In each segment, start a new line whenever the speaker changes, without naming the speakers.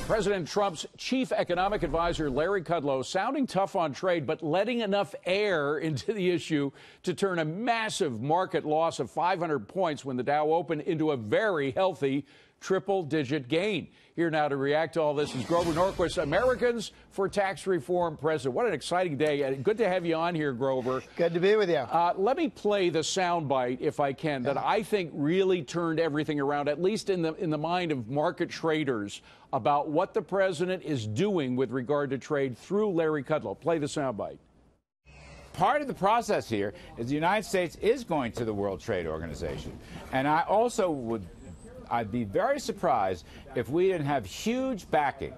President Trump's chief economic advisor, Larry Kudlow, sounding tough on trade, but letting enough air into the issue to turn a massive market loss of 500 points when the Dow opened into a very healthy triple-digit gain. Here now to react to all this is Grover Norquist, Americans for Tax Reform President. What an exciting day. Good to have you on here, Grover.
Good to be with you.
Let me play the soundbite, if I can, that I think really turned everything around, at least in the mind of market traders, about what the president is doing with regard to trade through Larry Kudlow. Play the soundbite.
Part of the process here is the United States is going to the World Trade Organization. And I also I'd be very surprised if we didn't have huge backing.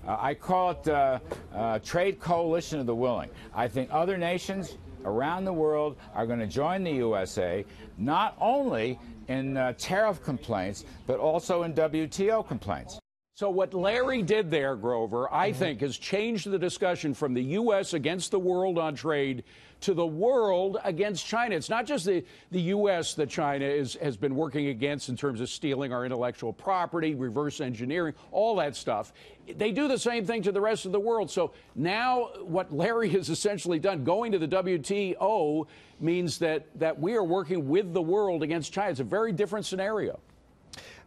I call it trade coalition of the willing. I think other nations around the world are going to join the USA, not only in tariff complaints, but also in WTO complaints.
So what Larry did there, Grover, I think has changed the discussion from the U.S. against the world on trade to the world against China. It's not just the U.S. that China has been working against in terms of stealing our intellectual property, reverse engineering, all that stuff. They do the same thing to the rest of the world. So now what Larry has essentially done, going to the WTO, means that we are working with the world against China. It's a very different scenario.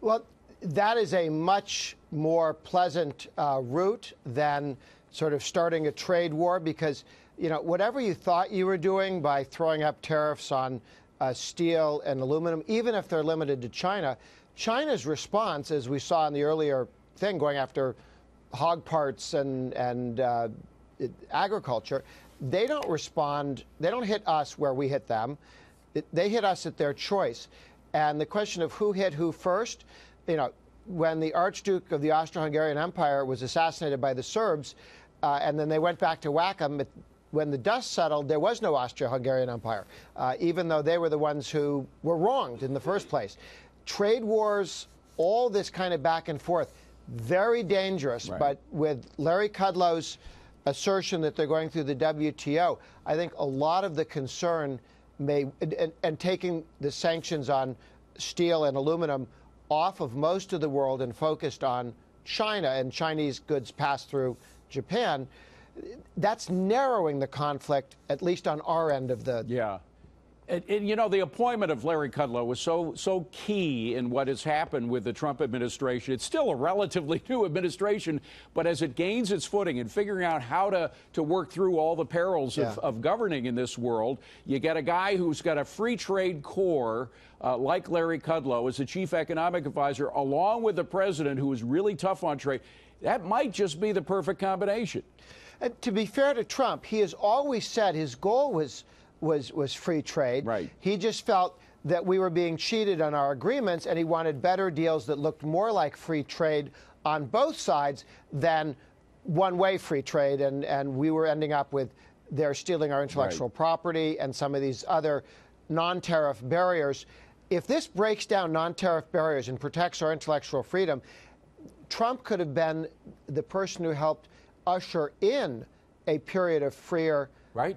Well, that is a much more pleasant route than sort of starting a trade war, because, you know, whatever you thought you were doing by throwing up tariffs on steel and aluminum, even if they're limited to China, China's response, as we saw in the earlier thing, going after hog parts and agriculture, they don't respond. They don't hit us where we hit them. They hit us at their choice. And the question of who hit who first, you know, when the Archduke of the Austro-Hungarian Empire was assassinated by the Serbs, and then they went back to whack him, when the dust settled, there was no Austro-Hungarian Empire, even though they were the ones who were wronged in the first place. Trade wars, all this kind of back and forth, very dangerous. Right. But with Larry Kudlow's assertion that they're going through the WTO, I think a lot of the concern and taking the sanctions on steel and aluminum off of most of the world and focused on China and Chinese goods passed through Japan, that's narrowing the conflict, at least on our end of the...
Yeah. And, you know, the appointment of Larry Kudlow was so key in what has happened with the Trump administration. It's still a relatively new administration, but as it gains its footing and figuring out how to work through all the perils of governing in this world, you get a guy who's got a free trade core like Larry Kudlow as the chief economic advisor, along with the president who is really tough on trade. That might just be the perfect combination.
And to be fair to Trump, he has always said his goal was free trade.
Right.
He just felt that we were being cheated on our agreements, and he wanted better deals that looked more like free trade on both sides than one-way free trade, and we were ending up with they're stealing our intellectual property and some of these other non-tariff barriers. If this breaks down non-tariff barriers and protects our intellectual freedom, Trump could have been the person who helped usher in a period of freer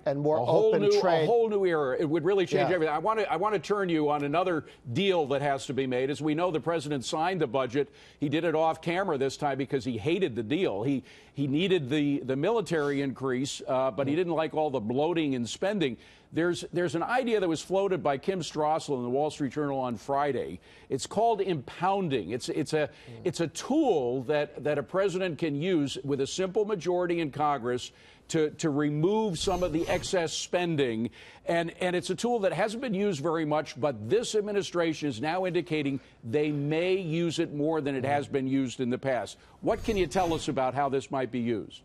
and more open trade.
A whole new era. It would really change everything. I want to turn you on another deal that has to be made. As we know, the president signed the budget. He did it off camera this time because he hated the deal. He needed the military increase, but he didn't like all the bloating and spending. There's an idea that was floated by Kim Strassel in the Wall Street Journal on Friday. It's called impounding. It's a tool that a president can use with a simple majority in Congress to remove some of the excess spending. And it's a tool that hasn't been used very much, but this administration is now indicating they may use it more than it has been used in the past. What can you tell us about how this might be used?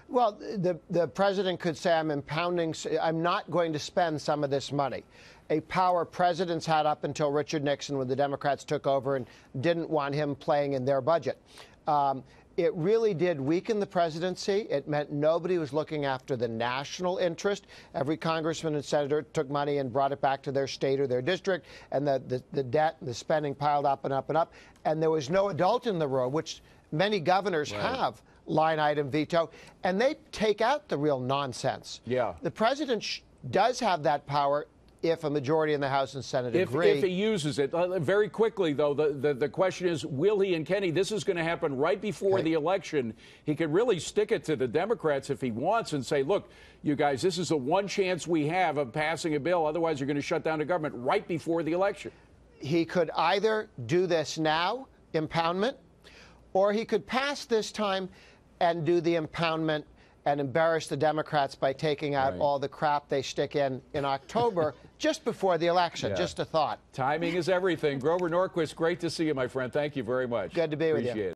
Well, the president could say, I'm not going to spend some of this money. A power presidents had up until Richard Nixon, when the Democrats took over and didn't want him playing in their budget. It really did weaken the presidency. It meant nobody was looking after the national interest. Every congressman and senator took money and brought it back to their state or their district, and the debt, the spending piled up and up and up. And there was no adult in the room, which many governors have line item veto, and they take out the real nonsense.
Yeah.
The president does have that power if a majority in the House and Senate
if
agree.
If he uses it. Very quickly, though, the question is, will he? And Kenny, this is going to happen right before the election. He could really stick it to the Democrats if he wants and say, look, you guys, this is the one chance we have of passing a bill. Otherwise, you're going to shut down the government right before the election.
He could either do this now, impoundment, or he could pass this time and do the impoundment and embarrass the Democrats by taking out all the crap they stick in October, just before the election. Yeah. Just a thought.
Timing is everything. Grover Norquist, great to see you, my friend. Thank you very much.
Good to be with you.
Appreciate it.